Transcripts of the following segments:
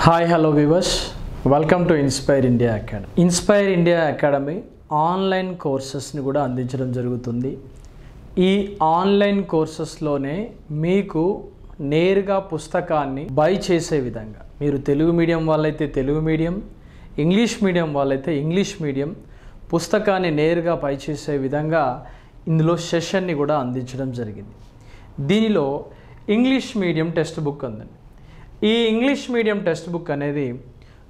Hi hello viewers, welcome to inspire India academy. Inspire India academy online కోర్సెస్ని కూడా అందించడం జరుగుతుంది. ఈ ఆన్లైన్ కోర్సెస్లోనే మీకు నేరుగా పుస్తకాన్ని బై చేసే విధంగా, మీరు తెలుగు మీడియం వాళ్ళైతే తెలుగు మీడియం, ఇంగ్లీష్ మీడియం వాళ్ళైతే ఇంగ్లీష్ మీడియం పుస్తకాన్ని నేరుగా బై చేసే విధంగా ఇందులో సెషన్ని కూడా అందించడం జరిగింది. దీనిలో ఇంగ్లీష్ మీడియం టెక్స్ట్ బుక్ ఉందండి. ఈ ఇంగ్లీష్ మీడియం టెక్స్ట్ బుక్ అనేది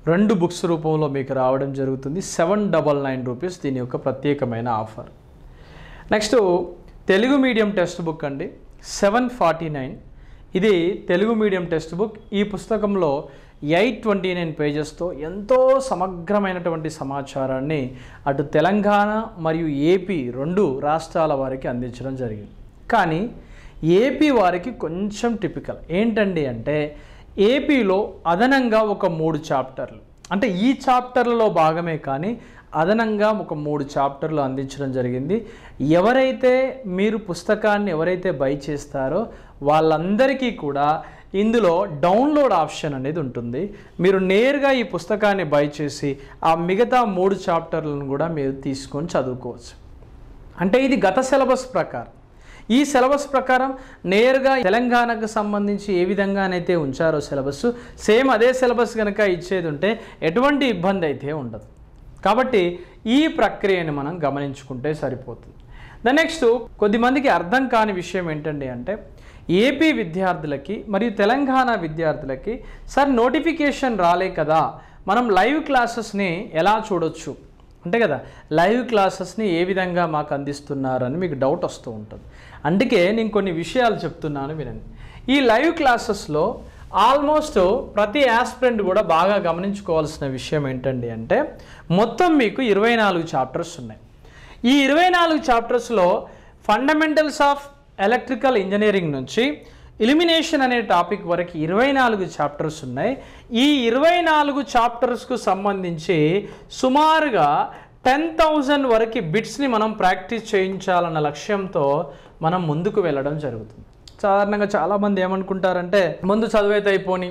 2 బుక్స్ రూపంలో మీకు రావడం జరుగుతుంది. 799 రూపీస్ దీని యొక్క ప్రత్యేకమైన offer. Next Telugu medium text book అండి, 749. ఇది తెలుగు మీడియం టెక్స్ట్ బుక్. ఈ పుస్తకంలో 829 పేజెస్తో ఎంతో సమగ్రమైనటువంటి సమాచారాన్ని అటు తెలంగాణ మరియు ఏపీ 2 రాష్ట్రాల వారికి అందించడం జరిగింది. కానీ ఏపీ వారికి కొంచెం టిపికల్ ఏంటండి అంటే, ఏపీలో అదనంగా ఒక 3 చాప్టర్లు, అంటే ఈ చాప్టర్లలో భాగమే కానీ అదనంగా ఒక 3 చాప్టర్లు అందించడం జరిగింది. ఎవరైతే మీరు పుస్తకాన్ని ఎవరైతే బై చేస్తారో వాళ్ళందరికీ కూడా ఇందులో డౌన్లోడ్ ఆప్షన్ అనేది ఉంటుంది. మీరు నేరుగా ఈ పుస్తకాన్ని బై చేసి ఆ మిగతా 3 చాప్టర్లను కూడా మీరు తీసుకొని చదువుకోవచ్చు. అంటే ఇది గత సిలబస్ ప్రకారం. ఈ సిలబస్ ప్రకారం నేరుగా తెలంగాణకు సంబంధించి ఏ విధంగానైతే ఉంచారో సిలబస్, సేమ్ అదే సిలబస్ కనుక ఇచ్చేది ఉంటే ఎటువంటి ఇబ్బంది అయితే ఉండదు. కాబట్టి ఈ ప్రక్రియను మనం గమనించుకుంటే సరిపోతుంది. నెక్స్ట్ కొద్దిమందికి అర్థం కాని విషయం ఏంటండి అంటే, ఏపీ విద్యార్థులకి మరియు తెలంగాణ విద్యార్థులకి సార్ నోటిఫికేషన్ రాలే కదా, మనం లైవ్ క్లాసెస్ని ఎలా చూడొచ్చు అంటే కదా, లైవ్ క్లాసెస్ని ఏ విధంగా మాకు అందిస్తున్నారని మీకు డౌట్ వస్తూ ఉంటుంది. అందుకే నేను కొన్ని విషయాలు చెప్తున్నాను, వినండి. ఈ లైవ్ క్లాసెస్లో ఆల్మోస్ట్ ప్రతి ఆస్పిరెంట్ కూడా బాగా గమనించుకోవాల్సిన విషయం ఏంటండి అంటే, మొత్తం మీకు 24 చాప్టర్స్ ఉన్నాయి. ఈ 24 చాప్టర్స్లో ఫండమెంటల్స్ ఆఫ్ ఎలక్ట్రికల్ ఇంజనీరింగ్ నుంచి ఎలిమినేషన్ అనే టాపిక్ వరకు 24 చాప్టర్స్ ఉన్నాయి. ఈ 24 చాప్టర్స్కు సంబంధించి సుమారుగా 10,000 వరకు బిట్స్ని మనం ప్రాక్టీస్ చేయించాలన్న లక్ష్యంతో మనం ముందుకు వెళ్ళడం జరుగుతుంది. సాధారణంగా చాలామంది ఏమనుకుంటారంటే, ముందు చదువైతే అయిపోని,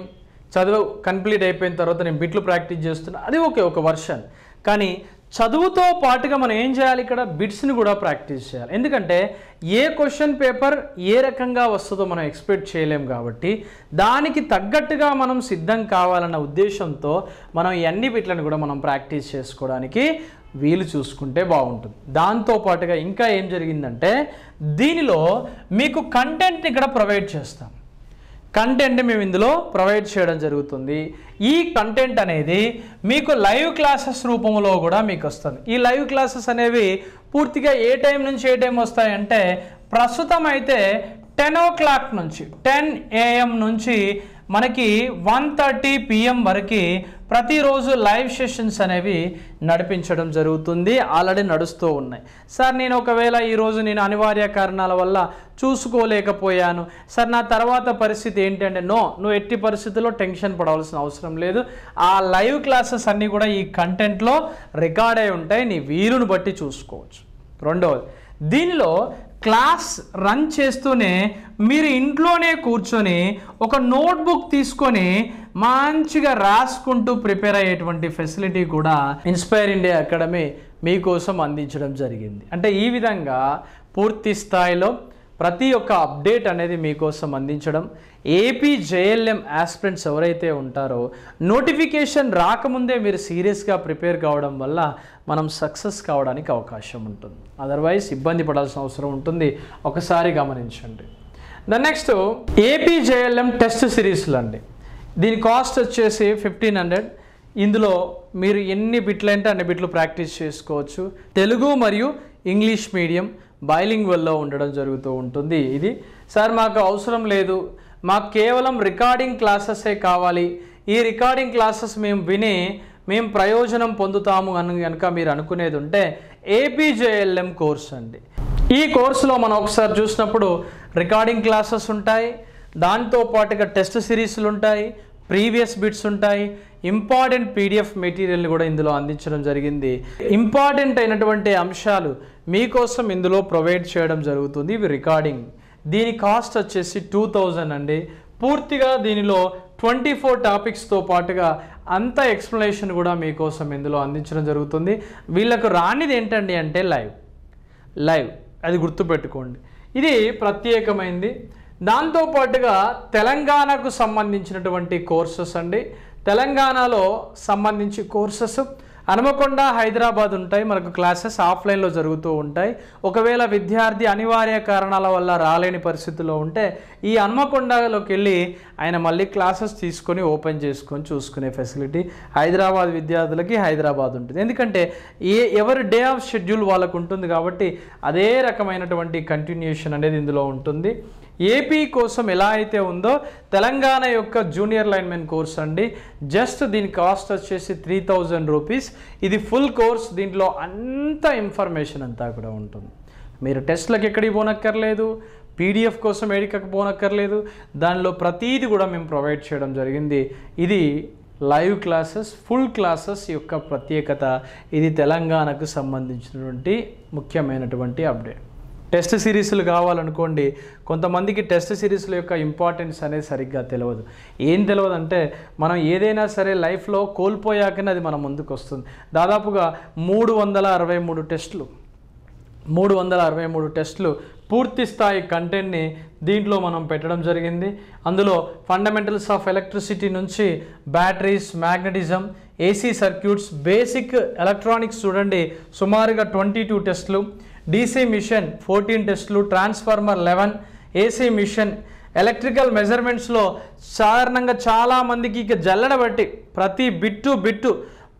చదువు కంప్లీట్ అయిపోయిన తర్వాత నేను బిట్లు ప్రాక్టీస్ చేస్తున్నా, అది ఒక వర్షన్. కానీ చదువుతో పాటుగా మనం ఏం చేయాలి, ఇక్కడ బిట్స్ని కూడా ప్రాక్టీస్ చేయాలి. ఎందుకంటే ఏ క్వశ్చన్ పేపర్ ఏ రకంగా వస్తుందో మనం ఎక్స్పెక్ట్ చేయలేం. కాబట్టి దానికి తగ్గట్టుగా మనం సిద్ధం కావాలన్న ఉద్దేశంతో మనం ఈ అన్ని బిట్లను కూడా మనం ప్రాక్టీస్ చేసుకోవడానికి వీలు చూసుకుంటే బాగుంటుంది. దాంతోపాటుగా ఇంకా ఏం జరిగిందంటే, దీనిలో మీకు కంటెంట్ని ఇక్కడ ప్రొవైడ్ చేస్తాం. కంటెంట్ మేము ఇందులో ప్రొవైడ్ చేయడం జరుగుతుంది. ఈ కంటెంట్ అనేది మీకు లైవ్ క్లాసెస్ రూపంలో కూడా మీకు వస్తుంది. ఈ లైవ్ క్లాసెస్ అనేవి పూర్తిగా ఏ టైం నుంచి ఏ టైం వస్తాయంటే, ప్రస్తుతం అయితే 10 o'clock నుంచి 10 AM నుంచి మనకి 1:30 PM వరకు ప్రతిరోజు లైవ్ సెషన్స్ అనేవి నడిపించడం జరుగుతుంది. ఆల్రెడీ నడుస్తూ ఉన్నాయి. సార్ నేను ఒకవేళ ఈరోజు నేను అనివార్య కారణాల వల్ల చూసుకోలేకపోయాను సార్, నా తర్వాత పరిస్థితి ఏంటంటే, నువ్వు ఎట్టి పరిస్థితుల్లో టెన్షన్ పడవలసిన అవసరం లేదు. ఆ లైవ్ క్లాసెస్ అన్నీ కూడా ఈ కంటెంట్లో రికార్డ్ అయి ఉంటాయి, నీ వీలును బట్టి చూసుకోవచ్చు. రెండవది, దీనిలో క్లాస్ రన్ చేస్తూనే మీరు ఇంట్లోనే కూర్చొని ఒక నోట్బుక్ తీసుకొని మంచిగా రాసుకుంటూ ప్రిపేర్ అయ్యేటువంటి ఫెసిలిటీ కూడా ఇన్స్పైర్ ఇండియా అకాడమీ మీకోసం అందించడం జరిగింది. అంటే ఈ విధంగా పూర్తి స్థాయిలో ప్రతి ఒక్క అప్డేట్ అనేది మీకోసం అందించడం. ఏపీ జేఎల్ఎం ఆస్పిరెంట్స్ ఎవరైతే ఉంటారో నోటిఫికేషన్ రాకముందే మీరు సీరియస్గా ప్రిపేర్ కావడం వల్ల మనం సక్సెస్ కావడానికి అవకాశం ఉంటుంది. అదర్వైజ్ ఇబ్బంది పడాల్సిన అవసరం ఉంటుంది. ఒకసారి గమనించండి. నెక్స్ట్ ఏపీ జేఎల్ఎం టెస్ట్ సిరీస్లు అండి. దీని కాస్ట్ వచ్చేసి 1500. ఇందులో మీరు ఎన్ని బిట్లు అంటే అన్ని బిట్లు ప్రాక్టీస్ చేసుకోవచ్చు. తెలుగు మరియు ఇంగ్లీష్ మీడియం బైలింగ్వల్లో ఉండడం జరుగుతూ ఉంటుంది. ఇది సార్ మాకు అవసరం లేదు, మాకు కేవలం రికార్డింగ్ క్లాసెసే కావాలి, ఈ రికార్డింగ్ క్లాసెస్ మేము విని మేము ప్రయోజనం పొందుతాము అని కనుక మీరు అనుకునేది ఉంటే, ఏపీ జేఎల్ఎం కోర్స్ అండి. ఈ కోర్సులో మనం ఒకసారి చూసినప్పుడు రికార్డింగ్ క్లాసెస్ ఉంటాయి, దాంతోపాటుగా టెస్ట్ సిరీస్లు ఉంటాయి, ప్రీవియస్ బిట్స్ ఉంటాయి, ఇంపార్టెంట్ PDF మెటీరియల్ కూడా ఇందులో అందించడం జరిగింది. ఇంపార్టెంట్ అయినటువంటి అంశాలు మీకోసం ఇందులో ప్రొవైడ్ చేయడం జరుగుతుంది. ఇవి రికార్డింగ్. దీని కాస్ట్ వచ్చేసి 2000 అండి. పూర్తిగా దీనిలో 24 టాపిక్స్తో పాటుగా అంత ఎక్స్ప్లెనేషన్ కూడా మీకోసం ఇందులో అందించడం జరుగుతుంది. వీళ్ళకు రానిది ఏంటండి అంటే లైవ్ అది గుర్తుపెట్టుకోండి. ఇది ప్రత్యేకమైంది. దాంతోపాటుగా తెలంగాణకు సంబంధించినటువంటి కోర్సెస్ అండి. తెలంగాణలో సంబంధించి కోర్సెస్ హనుమకొండ, హైదరాబాద్ ఉంటాయి. మనకు క్లాసెస్ ఆఫ్లైన్లో జరుగుతూ ఉంటాయి. ఒకవేళ విద్యార్థి అనివార్య కారణాల వల్ల రాలేని పరిస్థితుల్లో ఉంటే ఈ హనుమకొండలోకి వెళ్ళి ఆయన మళ్ళీ క్లాసెస్ తీసుకొని ఓపెన్ చేసుకొని చూసుకునే ఫెసిలిటీ హైదరాబాద్ విద్యార్థులకి హైదరాబాద్ ఉంటుంది. ఎందుకంటే ఎవరి డే ఆఫ్ షెడ్యూల్ వాళ్ళకు ఉంటుంది కాబట్టి అదే రకమైనటువంటి కంటిన్యూషన్ అనేది ఇందులో ఉంటుంది. ఏపీ కోసం ఎలా అయితే ఉందో తెలంగాణ యొక్క జూనియర్ లైన్మెన్ కోర్స్ అండి. జస్ట్ దీని కాస్ట్ వచ్చేసి 3000 రూపీస్. ఇది ఫుల్ కోర్స్. దీంట్లో అంత ఇన్ఫర్మేషన్ అంతా కూడా ఉంటుంది. మీరు టెస్ట్లకు ఎక్కడికి పోనక్కర్లేదు, పీడిఎఫ్ కోసం ఎడికకు పోనక్కర్లేదు. దానిలో ప్రతీది కూడా మేము ప్రొవైడ్ చేయడం జరిగింది. ఇది లైవ్ క్లాసెస్, ఫుల్ క్లాసెస్ యొక్క ప్రత్యేకత. ఇది తెలంగాణకు సంబంధించినటువంటి ముఖ్యమైనటువంటి అప్డేట్. టెస్ట్ సిరీస్లు కావాలనుకోండి, కొంతమందికి టెస్ట్ సిరీస్ల యొక్క ఇంపార్టెన్స్ అనేది సరిగ్గా తెలియదు. ఏం తెలియదు అంటే మనం ఏదైనా సరే లైఫ్లో కోల్పోయాకనే అది మన ముందుకు వస్తుంది. దాదాపుగా 363 టెస్టులు పూర్తి స్థాయి కంటెంట్ని దీంట్లో మనం పెట్టడం జరిగింది. అందులో ఫండమెంటల్స్ ఆఫ్ ఎలక్ట్రిసిటీ నుంచి batteries, magnetism, AC circuits, basic electronics చూడండి సుమారుగా 22 టెస్టులు, డీసీ మిషన్ 14 టెస్టులు, ట్రాన్స్ఫార్మర్ 11, ఏసీ మిషన్, ఎలక్ట్రికల్ మెజర్మెంట్స్లో సాధారణంగా చాలామందికి ఇక జల్లడబట్టి ప్రతి బిట్టు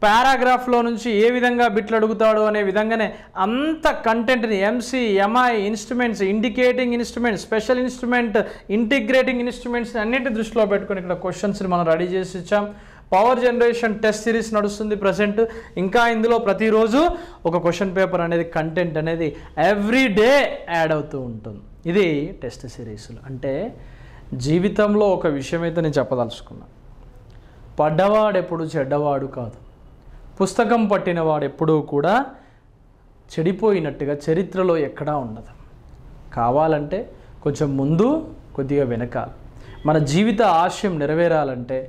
పారాగ్రాఫ్లో నుంచి ఏ విధంగా బిట్లు అడుగుతాడు అనే విధంగానే అంత కంటెంట్ని MC, MI, instruments, indicating instruments, special instrument, integrating instruments అన్నింటి దృష్టిలో పెట్టుకొని ఇక్కడ క్వశ్చన్స్ని మనం రెడీ చేసి ఇచ్చాం. పవర్ జనరేషన్ టెస్ట్ సిరీస్ నడుస్తుంది ప్రజెంట్. ఇంకా ఇందులో ప్రతిరోజు ఒక క్వశ్చన్ పేపర్ అనేది కంటెంట్ అనేది ఎవ్రీ డే యాడ్ అవుతూ ఉంటుంది. ఇది టెస్ట్ సిరీస్లు. అంటే జీవితంలో ఒక విషయం అయితే నేను చెప్పదలుచుకున్నాను. పడ్డవాడెప్పుడు చెడ్డవాడు కాదు, పుస్తకం పట్టినవాడు ఎప్పుడూ కూడా చెడిపోయినట్టుగా చరిత్రలో ఎక్కడా ఉండదు. కావాలంటే కొంచెం ముందు, కొద్దిగా వెనకాల. మన జీవిత ఆశయం నెరవేరాలంటే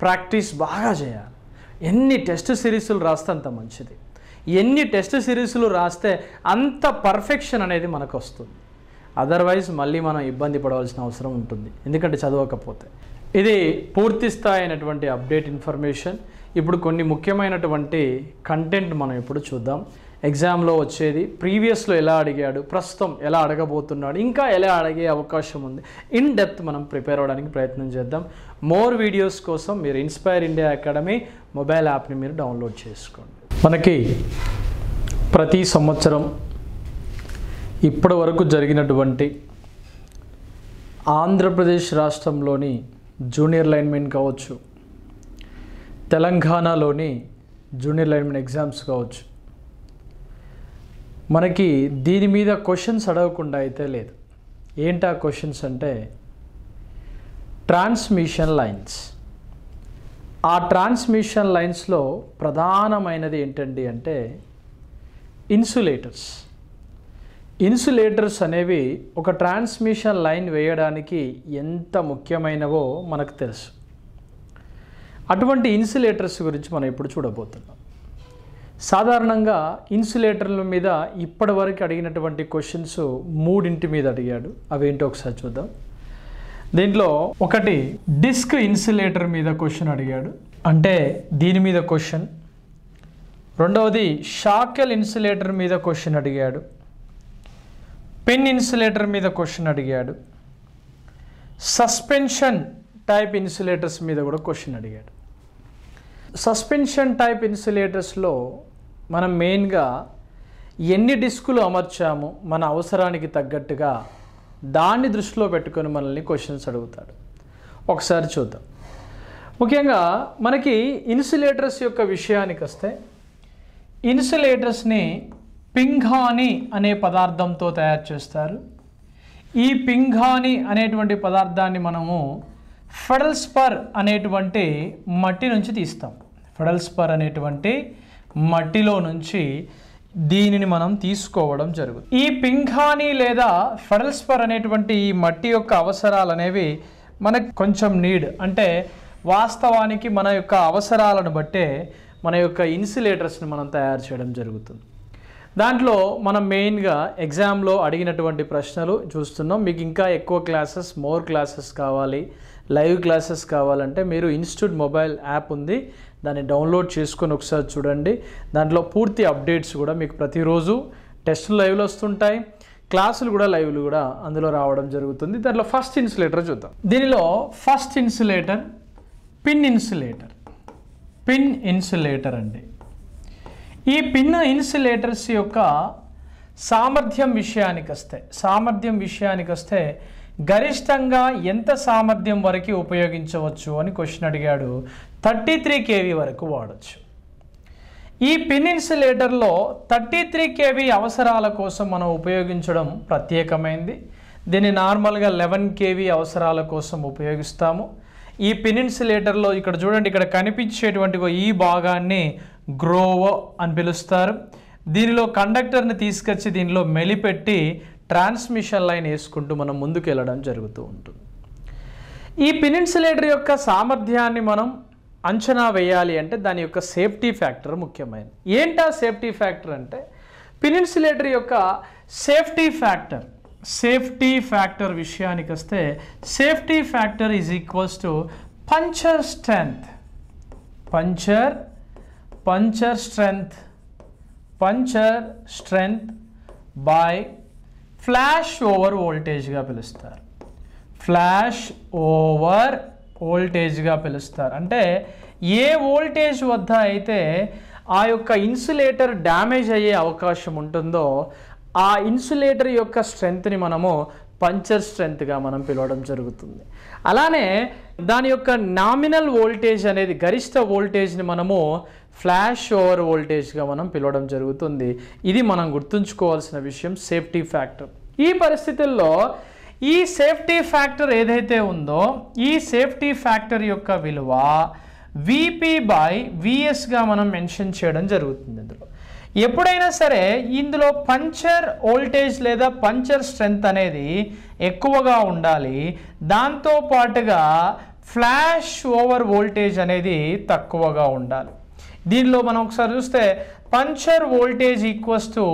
ప్రాక్టీస్ బాగా చేయాలి. ఎన్ని టెస్ట్ సిరీస్లు రాస్తే అంత మంచిది. ఎన్ని టెస్ట్ సిరీస్లు రాస్తే అంత పర్ఫెక్షన్ అనేది మనకు వస్తుంది. అదర్వైజ్ మళ్ళీ మనం ఇబ్బంది పడవలసిన అవసరం ఉంటుంది, ఎందుకంటే చదవకపోతే. ఇది పూర్తి స్థాయి అయినటువంటి అప్డేట్ ఇన్ఫర్మేషన్. ఇప్పుడు కొన్ని ముఖ్యమైనటువంటి కంటెంట్ మనం ఇప్పుడు చూద్దాం. ఎగ్జామ్లో వచ్చేది ప్రీవియస్లో ఎలా అడిగాడు, ప్రస్తుతం ఎలా అడగబోతున్నాడు, ఇంకా ఎలా అడిగే అవకాశం ఉంది, ఇన్ డెప్త్ మనం ప్రిపేర్ అవ్వడానికి ప్రయత్నం చేద్దాం. మోర్ వీడియోస్ కోసం మీరు ఇన్స్పైర్ ఇండియా అకాడమీ మొబైల్ యాప్ని మీరు డౌన్లోడ్ చేసుకోండి. మనకి ప్రతి సంవత్సరం ఇప్పటి వరకు జరిగినటువంటి ఆంధ్రప్రదేశ్ రాష్ట్రంలోని జూనియర్ లైన్మెన్ కావచ్చు, తెలంగాణలోని జూనియర్ లైన్మెన్ ఎగ్జామ్స్ కావచ్చు, మనకి దీని మీద క్వశ్చన్స్ అడగకుండా అయితే లేదు. ఏంటి ఆ క్వశ్చన్స్ అంటే ట్రాన్స్మిషన్ లైన్స్. ఆ ట్రాన్స్మిషన్ లైన్స్లో ప్రధానమైనది ఏంటండి అంటే ఇన్సులేటర్స్. ఇన్సులేటర్స్ అనేవి ఒక ట్రాన్స్మిషన్ లైన్ వేయడానికి ఎంత ముఖ్యమైనవో మనకు తెలుసు. అటువంటి ఇన్సులేటర్స్ గురించి మనం ఇప్పుడు చూడబోతున్నాం. సాధారణంగా ఇన్సులేటర్ల మీద ఇప్పటి వరకు అడిగినటువంటి క్వశ్చన్స్ 3 మీద అడిగాడు. అవేంటో ఒకసారి చూద్దాం. దీంట్లో ఒకటి డిస్క్ ఇన్సులేటర్ మీద క్వశ్చన్ అడిగాడు, అంటే దీని మీద క్వశ్చన్. రెండవది షాకెల్ ఇన్సులేటర్ మీద క్వశ్చన్ అడిగాడు. పిన్ ఇన్సులేటర్ మీద క్వశ్చన్ అడిగాడు. సస్పెన్షన్ టైప్ ఇన్సులేటర్స్ మీద కూడా క్వశ్చన్ అడిగాడు. సస్పెన్షన్ టైప్ ఇన్సులేటర్స్లో మనం మెయిన్గా ఎన్ని డిస్కులు అమర్చాము మన అవసరానికి తగ్గట్టుగా దాన్ని దృష్టిలో పెట్టుకొని మనల్ని క్వశ్చన్స్ అడుగుతాడు. ఒకసారి చూద్దాం. ముఖ్యంగా మనకి ఇన్సులేటర్స్ యొక్క విషయానికి వస్తే ఇన్సులేటర్స్ని పింగాణి అనే పదార్థంతో తయారు చేస్తారు. ఈ పింగాణి అనేటువంటి పదార్థాన్ని మనము ఫెడల్స్పర్ అనేటువంటి మట్టి నుంచి తీస్తాం. ఫెడల్స్పర్ అనేటువంటి మట్టిలో నుంచి దీనిని మనం తీసుకోవడం జరుగుతుంది. ఈ పింగాణి లేదా ఫెడల్స్పర్ అనేటువంటి ఈ మట్టి యొక్క అవసరాలు అనేవి మనకు కొంచెం నీడ్, అంటే వాస్తవానికి మన యొక్క అవసరాలను బట్టే మన యొక్క ఇన్సులేటర్స్ని మనం తయారు చేయడం జరుగుతుంది. దాంట్లో మనం మెయిన్గా ఎగ్జామ్లో అడిగినటువంటి ప్రశ్నలు చూస్తున్నాం. మీకు ఇంకా ఎక్కువ క్లాసెస్, మోర్ క్లాసెస్ కావాలి, లైవ్ క్లాసెస్ కావాలంటే మీరు ఇన్స్టిట్యూట్ మొబైల్ యాప్ ఉంది, దాన్ని డౌన్లోడ్ చేసుకొని ఒకసారి చూడండి. దాంట్లో పూర్తి అప్డేట్స్ కూడా మీకు ప్రతిరోజు టెస్టులు లైవ్లో వస్తుంటాయి, క్లాసులు కూడా లైవ్లు కూడా అందులో రావడం జరుగుతుంది. దాంట్లో ఫస్ట్ ఇన్సులేటర్ చూద్దాం. దీనిలో first insulator pin insulator. Pin insulator అండి. ఈ పిన్ ఇన్సులేటర్స్ యొక్క సామర్థ్యం విషయానికి వస్తే గరిష్టంగా ఎంత సామర్థ్యం వరకు ఉపయోగించవచ్చు అని క్వశ్చన్ అడిగాడు. 33 kV వరకు వాడచ్చు. ఈ పిన్ ఇన్సులేటర్లో 33 kV అవసరాల కోసం మనం ఉపయోగించడం ప్రత్యేకమైంది. దీన్ని నార్మల్గా 11 kV అవసరాల కోసం ఉపయోగిస్తాము. ఈ పిన్ ఇన్సులేటర్లో ఇక్కడ చూడండి, ఇక్కడ కనిపించేటువంటి ఈ భాగాన్ని గ్రోవ్ అని పిలుస్తారు. దీనిలో కండక్టర్ని తీసుకొచ్చి దీనిలో మెలిపెట్టి ట్రాన్స్మిషన్ లైన్ వేసుకుంటూ మనం ముందుకు వెళ్ళడం జరుగుతూ ఉంటుంది. ఈ పిన్ ఇన్సులేటర్ యొక్క సామర్థ్యాన్ని మనం అంచనా వేయాలి అంటే దాని యొక్క సేఫ్టీ ఫ్యాక్టర్ ముఖ్యమైనది. ఏంటా సేఫ్టీ ఫ్యాక్టర్ అంటే పిన్ ఇన్సులేటర్ యొక్క సేఫ్టీ ఫ్యాక్టర్ విషయానికి వస్తే safety factor is equals to puncture strength by flash over వోల్టేజ్గా పిలుస్తారు. అంటే ఏ వోల్టేజ్ వద్ద అయితే ఆ యొక్క ఇన్సులేటర్ డ్యామేజ్ అయ్యే అవకాశం ఉంటుందో ఆ ఇన్సులేటర్ యొక్క స్ట్రెంగ్త్ని మనము పంచర్ స్ట్రెంగ్త్గా మనం పిలవడం జరుగుతుంది. అలానే దాని యొక్క నామినల్ వోల్టేజ్ అనేది గరిష్ట వోల్టేజ్ని మనము ఫ్లాష్ ఓవర్ వోల్టేజ్గా మనం పిలవడం జరుగుతుంది. ఇది మనం గుర్తుంచుకోవాల్సిన విషయం, సేఫ్టీ ఫ్యాక్టర్. ఈ పరిస్థితుల్లో ఈ సేఫ్టీ ఫ్యాక్టర్ ఏదైతే ఉందో ఈ సేఫ్టీ ఫ్యాక్టర్ యొక్క విలువ VP/VSగా మనం మెన్షన్ చేయడం జరుగుతుంది. ఇందులో ఎప్పుడైనా సరే ఇందులో పంచర్ వోల్టేజ్ లేదా పంచర్ స్ట్రెంగ్త్ అనేది ఎక్కువగా ఉండాలి, దాంతో పాటుగా ఫ్లాష్ ఓవర్ వోల్టేజ్ అనేది తక్కువగా ఉండాలి. దీనిలో మనం ఒకసారి చూస్తే puncture voltage equals to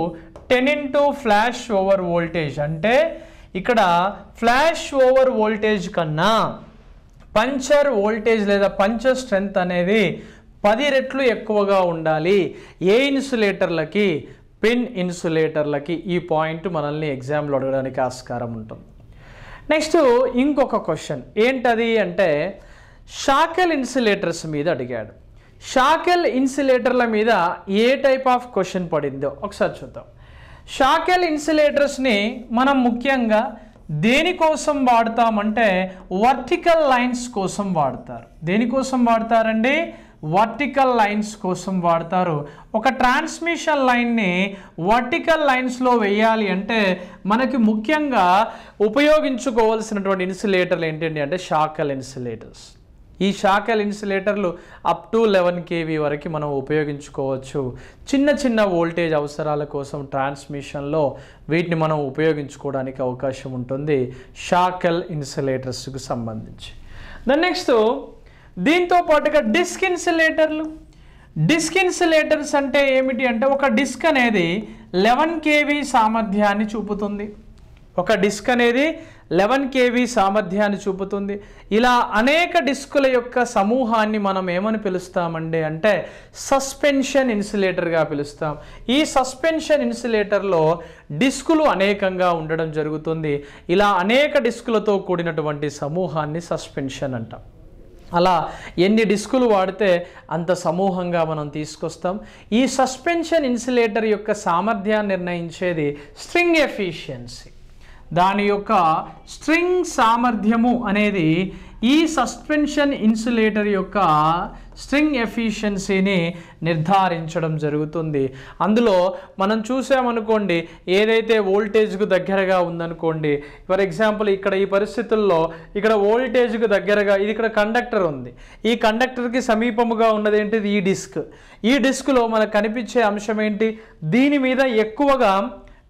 10 into flash over voltage. అంటే ఇక్కడ ఫ్లాష్ ఓవర్ వోల్టేజ్ కన్నా పంచర్ వోల్టేజ్ లేదా పంచర్ స్ట్రెంగ్త్ అనేది 10 రెట్లు ఎక్కువగా ఉండాలి ఏ ఇన్సులేటర్లకి, పిన్ ఇన్సులేటర్లకి. ఈ పాయింట్ మనల్ని ఎగ్జామ్లో అడగడానికి ఆస్కారం ఉంటుంది. నెక్స్ట్ ఇంకొక క్వశ్చన్ ఏంటది అంటే షాకెల్ ఇన్సులేటర్స్ మీద అడిగాడు. షాకెల్ ఇన్సులేటర్ల మీద ఏ టైప్ ఆఫ్ క్వశ్చన్ పడిందో ఒకసారి చూద్దాం. షాకెల్ ఇన్సులేటర్స్ని మనం ముఖ్యంగా దేనికోసం వాడతామంటే వర్టికల్ లైన్స్ కోసం వాడతారు. దేనికోసం వాడతారండి? వర్టికల్ లైన్స్ కోసం వాడతారు. ఒక ట్రాన్స్మిషన్ లైన్ని వర్టికల్ లైన్స్లో వేయాలి అంటే మనకి ముఖ్యంగా ఉపయోగించుకోవాల్సినటువంటి ఇన్సులేటర్లు ఏంటండి అంటే షాకెల్ ఇన్సులేటర్స్. ఈ షాకెల్ ఇన్సులేటర్లు అప్ టు 11 kV వరకు మనం ఉపయోగించుకోవచ్చు. చిన్న వోల్టేజ్ అవసరాల కోసం ట్రాన్స్మిషన్లో వీటిని మనం ఉపయోగించుకోవడానికి అవకాశం ఉంటుంది షాకెల్ ఇన్సులేటర్స్కు సంబంధించి. దాని నెక్స్ట్ దీంతో పాటుగా డిస్క్ ఇన్సులేటర్స్ అంటే ఏమిటి అంటే ఒక డిస్క్ అనేది 11 kV సామర్థ్యాన్ని చూపుతుంది. ఒక డిస్క్ అనేది 11 kV సామర్థ్యాన్ని చూపుతుంది. ఇలా అనేక డిస్కుల యొక్క సమూహాన్ని మనం ఏమని పిలుస్తామండి అంటే సస్పెన్షన్ ఇన్సులేటర్గా పిలుస్తాం. ఈ సస్పెన్షన్ ఇన్సులేటర్లో డిస్కులు అనేకంగా ఉండడం జరుగుతుంది. ఇలా అనేక డిస్కులతో కూడినటువంటి సమూహాన్ని సస్పెన్షన్ అంటాం. అలా ఎన్ని డిస్కులు వాడితే అంత సమూహంగా మనం తీసుకొస్తాం. ఈ సస్పెన్షన్ ఇన్సులేటర్ యొక్క సామర్థ్యాన్ని నిర్ణయించేది స్ట్రింగ్ ఎఫిషియన్సీ. దాని యొక్క స్ట్రింగ్ సామర్థ్యము అనేది ఈ సస్పెన్షన్ ఇన్సులేటర్ యొక్క స్ట్రింగ్ ఎఫిషియన్సీని నిర్ధారించడం జరుగుతుంది. అందులో మనం చూసామనుకోండి, ఏదైతే వోల్టేజ్కు దగ్గరగా ఉందనుకోండి, ఫర్ ఎగ్జాంపుల్ ఇక్కడ ఈ పరిస్థితుల్లో ఇక్కడ వోల్టేజ్కు దగ్గరగా ఇది ఇక్కడ కండక్టర్ ఉంది. ఈ కండక్టర్కి సమీపముగా ఉన్నది ఏంటిది? ఈ డిస్క్. ఈ డిస్క్లో మనకు కనిపించే అంశం ఏంటి? దీని మీద ఎక్కువగా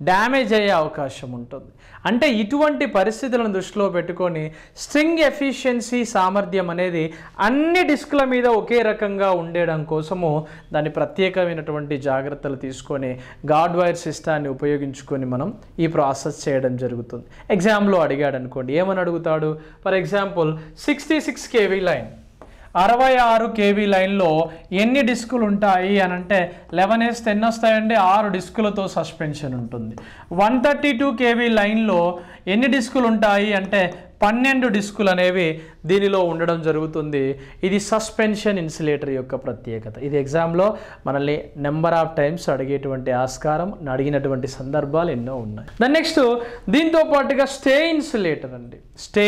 డ్యామేజ్ అయ్యే అవకాశం ఉంటుంది. అంటే ఇటువంటి పరిస్థితులను దృష్టిలో పెట్టుకొని స్ట్రింగ్ ఎఫిషియన్సీ సామర్థ్యం అనేది అన్ని డిస్కుల మీద ఒకే రకంగా ఉండడం కోసము దాని ప్రత్యేకమైనటువంటి జాగ్రత్తలు తీసుకొని గార్డ్ వైర్ సిస్టాన్ని ఉపయోగించుకొని మనం ఈ ప్రాసెస్ చేయడం జరుగుతుంది. ఎగ్జామ్లో అడిగాడు అనుకోండి, ఏమని అడుగుతాడు? For example 66 kV line, 66 kV లైన్లో ఎన్ని డిస్కులు ఉంటాయి అని అంటే 11 వేస్తే ఎన్ని వస్తాయండి? 6 డిస్కులతో సస్పెన్షన్ ఉంటుంది. 132 kV లైన్లో ఎన్ని డిస్కులు ఉంటాయి అంటే 12 డిస్కులు అనేవి దీనిలో ఉండడం జరుగుతుంది. ఇది సస్పెన్షన్ ఇన్సులేటర్ యొక్క ప్రత్యేకత. ఇది ఎగ్జామ్లో మనల్ని నెంబర్ ఆఫ్ టైమ్స్ అడిగేటువంటి ఆస్కారం, అడిగినటువంటి సందర్భాలు ఎన్నో ఉన్నాయి. దాని నెక్స్ట్ దీంతో పాటుగా స్టే ఇన్సులేటర్ అండి. స్టే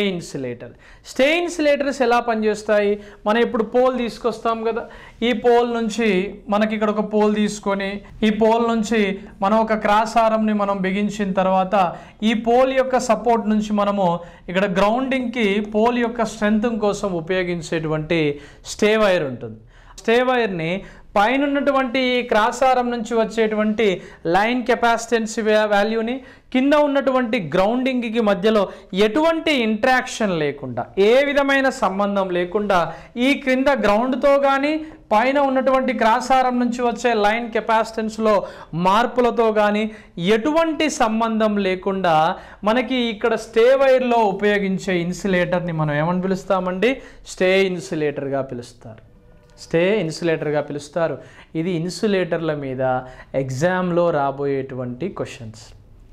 ఇన్సులేటర్స్ ఎలా పనిచేస్తాయి? మనం ఇప్పుడు పోల్ తీసుకొస్తాం కదా, ఈ పోల్ నుంచి మనకి ఇక్కడ ఒక పోల్ తీసుకొని ఈ పోల్ నుంచి మనం ఒక క్రాస్ ఆరంని మనం బిగించిన తర్వాత ఈ పోల్ యొక్క సపోర్ట్ నుంచి మనము ఇక్కడ గ్రౌండింగ్కి పోల్ యొక్క స్ట్రెంత్ కోసం ఉపయోగించేటువంటి స్టే వైర్ ఉంటుంది. స్టే వైర్ని పైన ఉన్నటువంటి క్రాస్ ఆరం నుంచి వచ్చేటువంటి లైన్ కెపాసిటెన్స్ వాల్యూని కింద ఉన్నటువంటి గ్రౌండింగ్కి మధ్యలో ఎటువంటి ఇంట్రాక్షన్ లేకుండా, ఏ విధమైన సంబంధం లేకుండా ఈ క్రింద గ్రౌండ్తో కానీ పైన ఉన్నటువంటి క్రాస్ ఆరం నుంచి వచ్చే లైన్ కెపాసిటెన్స్లో మార్పులతో కానీ ఎటువంటి సంబంధం లేకుండా మనకి ఇక్కడ స్టే వైర్లో ఉపయోగించే ఇన్సులేటర్ని మనం ఏమని పిలుస్తామండి? స్టే ఇన్సులేటర్గా పిలుస్తారు. ఇది ఇన్సులేటర్ల మీద ఎగ్జామ్లో రాబోయేటువంటి క్వశ్చన్స్.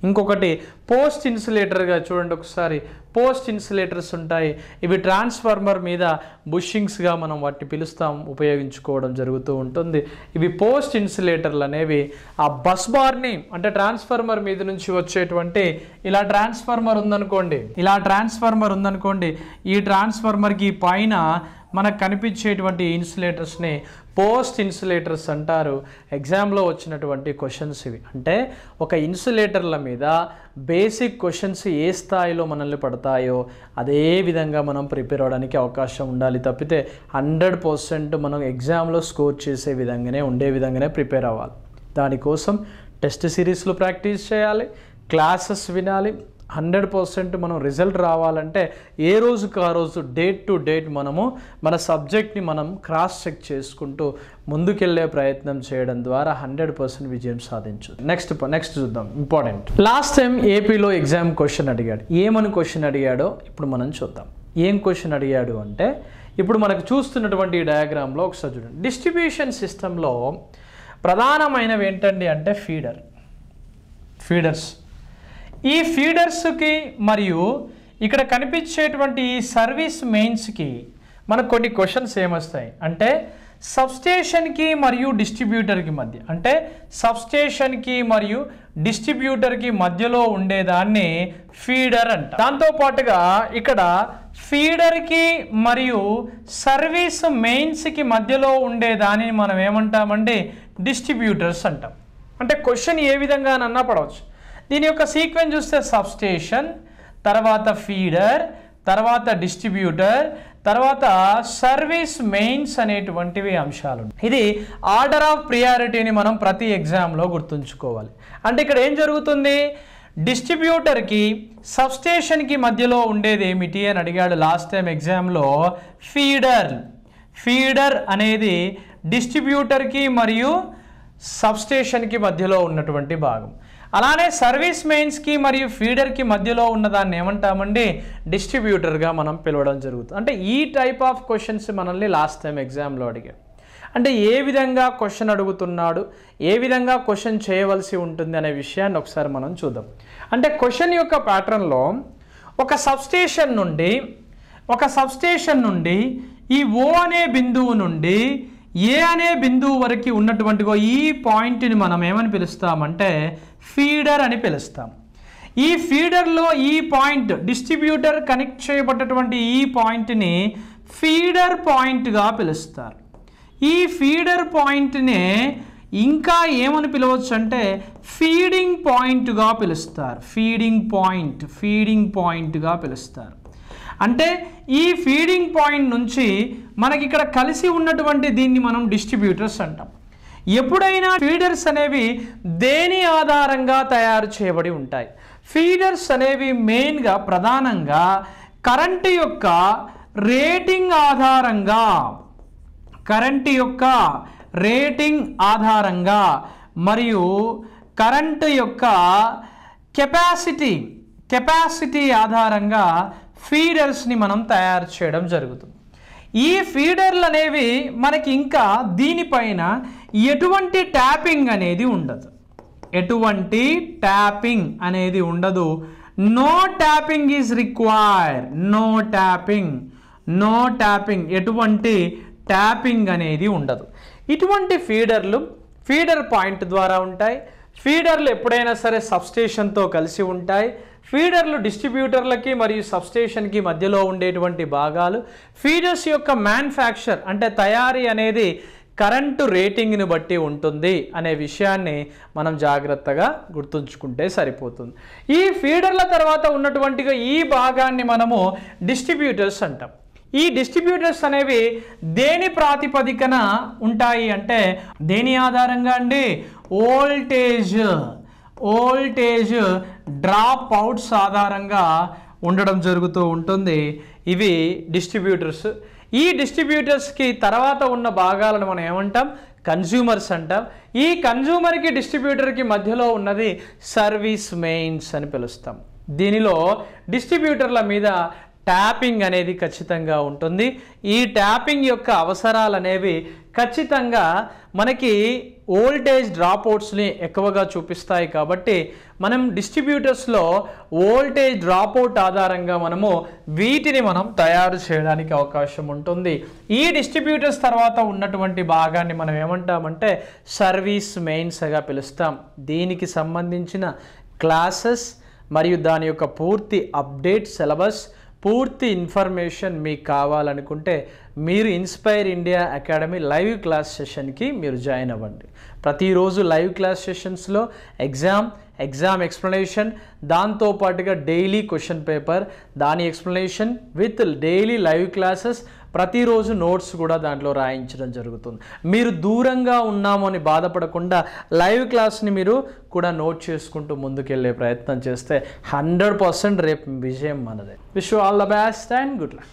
ఇంకొకటి పోస్ట్ ఇన్సులేటర్గా చూడండి ఒకసారి. పోస్ట్ ఇన్సులేటర్స్ ఉంటాయి. ఇవి ట్రాన్స్ఫార్మర్ మీద బుషింగ్స్గా మనం వాటిని పిలుస్తాం, ఉపయోగించుకోవడం జరుగుతూ ఉంటుంది. ఇవి పోస్ట్ ఇన్సులేటర్లు అనేవి ఆ బస్ బార్ని, అంటే ట్రాన్స్ఫార్మర్ మీద నుంచి వచ్చేటువంటి ఇలా ట్రాన్స్ఫార్మర్ ఉందనుకోండి, ఈ ట్రాన్స్ఫార్మర్కి పైన మనకు కనిపించేటువంటి ఇన్సులేటర్స్ని పోస్ట్ ఇన్సులేటర్స్ అంటారు. ఎగ్జామ్లో వచ్చినటువంటి క్వశ్చన్స్ ఇవి. అంటే ఒక ఇన్సులేటర్ల మీద బేసిక్ క్వశ్చన్స్ ఏ స్థాయిలో మనల్ని పడతాయో అదే విధంగా మనం ప్రిపేర్ అవ్వడానికి అవకాశం ఉండాలి. తప్పితే 100% మనం ఎగ్జామ్లో స్కోర్ చేసే ఉండే విధంగానే ప్రిపేర్ అవ్వాలి. దానికోసం టెస్ట్ సిరీస్లో ప్రాక్టీస్ చేయాలి, క్లాసెస్ వినాలి. 100% మనం రిజల్ట్ రావాలంటే ఏ రోజుకు ఆ రోజు డేట్ టు డేట్ మనము మన సబ్జెక్ట్ని మనం క్రాస్ చెక్ చేసుకుంటూ ముందుకెళ్ళే ప్రయత్నం చేయడం ద్వారా 100% విజయం సాధించు. నెక్స్ట్ చూద్దాం. ఇంపార్టెంట్. లాస్ట్ టైం ఏపీలో ఎగ్జామ్ క్వశ్చన్ అడిగాడు. ఏమని క్వశ్చన్ అడిగాడో ఇప్పుడు మనం చూద్దాం. ఏం క్వశ్చన్ అడిగాడు అంటే, ఇప్పుడు మనకు చూస్తున్నటువంటి ఈ డయాగ్రామ్లో ఒకసారి చూడండి. డిస్ట్రిబ్యూషన్ సిస్టంలో ప్రధానమైనవి ఏంటండి అంటే ఫీడర్స్. ఈ ఫీడర్స్కి మరియు ఇక్కడ కనిపించేటువంటి ఈ సర్వీస్ మెయిన్స్కి మనకు కొన్ని క్వశ్చన్స్ ఏమొస్తాయి అంటే, సబ్స్టేషన్కి మరియు డిస్ట్రిబ్యూటర్కి మధ్య, అంటే సబ్స్టేషన్కి మరియు డిస్ట్రిబ్యూటర్కి మధ్యలో ఉండేదాన్ని ఫీడర్ అంట. దాంతోపాటుగా ఇక్కడ ఫీడర్కి మరియు సర్వీస్ మెయిన్స్కి మధ్యలో ఉండేదానిని మనం ఏమంటామండి? డిస్ట్రిబ్యూటర్స్ అంటాం. అంటే క్వశ్చన్ ఏ విధంగా అన్నా పడవచ్చు. దీని యొక్క సీక్వెన్స్ చూస్తే సబ్స్టేషన్, తర్వాత ఫీడర్, తర్వాత డిస్ట్రిబ్యూటర్, తర్వాత సర్వీస్ మెయిన్స్ అనేటువంటివి అంశాలు. ఇది ఆర్డర్ ఆఫ్ ప్రియారిటీని మనం ప్రతి ఎగ్జామ్లో గుర్తుంచుకోవాలి. అంటే ఇక్కడ ఏం జరుగుతుంది? డిస్ట్రిబ్యూటర్కి సబ్స్టేషన్కి మధ్యలో ఉండేది ఏమిటి అని అడిగాడు లాస్ట్ టైం ఎగ్జామ్లో. ఫీడర్ అనేది డిస్ట్రిబ్యూటర్కి మరియు సబ్స్టేషన్కి మధ్యలో ఉన్నటువంటి భాగం. అలానే సర్వీస్ మెయిన్స్కి మరియు ఫీడర్కి మధ్యలో ఉన్నదాన్ని ఏమంటామండి? డిస్ట్రిబ్యూటర్గా మనం పిలవడం జరుగుతుంది. అంటే ఈ టైప్ ఆఫ్ క్వశ్చన్స్ మనల్ని లాస్ట్ టైం ఎగ్జామ్లో అడిగాడు. అంటే ఏ విధంగా క్వశ్చన్ అడుగుతున్నాడు, ఏ విధంగా క్వశ్చన్ చేయవలసి ఉంటుంది అనే విషయాన్ని ఒకసారి మనం చూద్దాం. అంటే క్వశ్చన్ యొక్క ప్యాటర్న్లో ఒక సబ్స్టేషన్ నుండి ఈ ఓ అనే బిందువు నుండి ఏ అనే బిందువు వరకు ఉన్నటువంటి ఈ పాయింట్ని మనం ఏమని పిలుస్తామంటే ఫీడర్ అని పిలుస్తాం. ఈ ఫీడర్లో ఈ పాయింట్, డిస్ట్రిబ్యూటర్ కనెక్ట్ చేయబడ్డటువంటి ఈ పాయింట్ని ఫీడర్ పాయింట్గా పిలుస్తారు. ఈ ఫీడర్ పాయింట్నే ఇంకా ఏమని పిలవచ్చు అంటే ఫీడింగ్ పాయింట్గా పిలుస్తారు. ఫీడింగ్ పాయింట్గా పిలుస్తారు. అంటే ఈ ఫీడింగ్ పాయింట్ నుంచి మనకి ఇక్కడ కలిసి ఉన్నటువంటి దీన్ని మనం డిస్ట్రిబ్యూటర్స్ అంటాం. ఎప్పుడైనా ఫీడర్స్ అనేవి దేని ఆధారంగా తయారు చేయబడి ఉంటాయి? ఫీడర్స్ అనేవి మెయిన్గా ప్రధానంగా కరెంటు యొక్క రేటింగ్ ఆధారంగా, కరెంటు యొక్క రేటింగ్ ఆధారంగా మరియు కరెంటు యొక్క కెపాసిటీ ఆధారంగా ఫీడర్స్ని మనం తయారు చేయడం జరుగుతుంది. ఈ ఫీడర్లు అనేవి మనకి ఇంకా దీనిపైన ఎటువంటి ట్యాపింగ్ అనేది ఉండదు, ఎటువంటి ట్యాపింగ్ అనేది ఉండదు. No tapping is required, no tapping, ఎటువంటి ట్యాపింగ్ అనేది ఉండదు. ఇటువంటి ఫీడర్లు ఫీడర్ పాయింట్ ద్వారా ఉంటాయి. ఫీడర్లు ఎప్పుడైనా సరే సబ్స్టేషన్తో కలిసి ఉంటాయి. ఫీడర్లు డిస్ట్రిబ్యూటర్లకి మరియు సబ్స్టేషన్కి మధ్యలో ఉండేటువంటి భాగాలు. ఫీడర్స్ యొక్క మ్యానుఫ్యాక్చర్ అంటే తయారీ అనేది కరెంటు రేటింగ్ని బట్టి ఉంటుంది అనే విషయాన్ని మనం జాగ్రత్తగా గుర్తుంచుకుంటే సరిపోతుంది. ఈ ఫీడర్ల తర్వాత ఉన్నటువంటి ఈ భాగాన్ని మనము డిస్ట్రిబ్యూటర్స్ అంటాం. ఈ డిస్ట్రిబ్యూటర్స్ అనేవి దేని ప్రాతిపదికన ఉంటాయి అంటే దేని ఆధారంగా అండి? వోల్టేజ్ డ్రాప్ అవుట్స్ ఆధారంగా ఉండడం జరుగుతూ ఉంటుంది. ఇవి డిస్ట్రిబ్యూటర్స్. ఈ డిస్ట్రిబ్యూటర్స్కి తర్వాత ఉన్న భాగాలను మనం ఏమంటాం? కన్జ్యూమర్స్ అంటాం. ఈ కన్జ్యూమర్కి డిస్ట్రిబ్యూటర్కి మధ్యలో ఉన్నది సర్వీస్ మెయిన్స్ అని పిలుస్తాం. దీనిలో డిస్ట్రిబ్యూటర్ల మీద ట్యాపింగ్ అనేది ఖచ్చితంగా ఉంటుంది. ఈ ట్యాపింగ్ యొక్క అవసరాలు అనేవి ఖచ్చితంగా మనకి వోల్టేజ్ డ్రాప్అవుట్స్ని ఎక్కువగా చూపిస్తాయి. కాబట్టి మనం డిస్ట్రిబ్యూటర్స్లో వోల్టేజ్ డ్రాప్అవుట్ ఆధారంగా వీటిని మనం తయారు చేయడానికి అవకాశం ఉంటుంది. ఈ డిస్ట్రిబ్యూటర్స్ తర్వాత ఉన్నటువంటి భాగాన్ని మనం ఏమంటామంటే సర్వీస్ మెయిన్స్గా పిలుస్తాం. దీనికి సంబంధించిన క్లాసెస్ మరియు దాని యొక్క పూర్తి అప్డేట్ సిలబస్, పూర్తి ఇన్ఫర్మేషన్ మీకు కావాలనుకుంటే మీరు inspire India academy live class సెషన్కి మీరు జాయిన్ అవ్వండి. ప్రతిరోజు లైవ్ క్లాస్ సెషన్స్లో ఎగ్జామ్ ఎక్స్ప్లెనేషన్, దాంతోపాటుగా డైలీ క్వశ్చన్ పేపర్, దాని explanation with daily live classes, ప్రతిరోజు నోట్స్ కూడా దాంట్లో రాయించడం జరుగుతుంది. మీరు దూరంగా ఉన్నామని బాధపడకుండా లైవ్ క్లాస్ని మీరు కూడా నోట్ చేసుకుంటూ ముందుకెళ్ళే ప్రయత్నం చేస్తే 100% రేపు విజయం మనదే. Wish you all the best and good luck.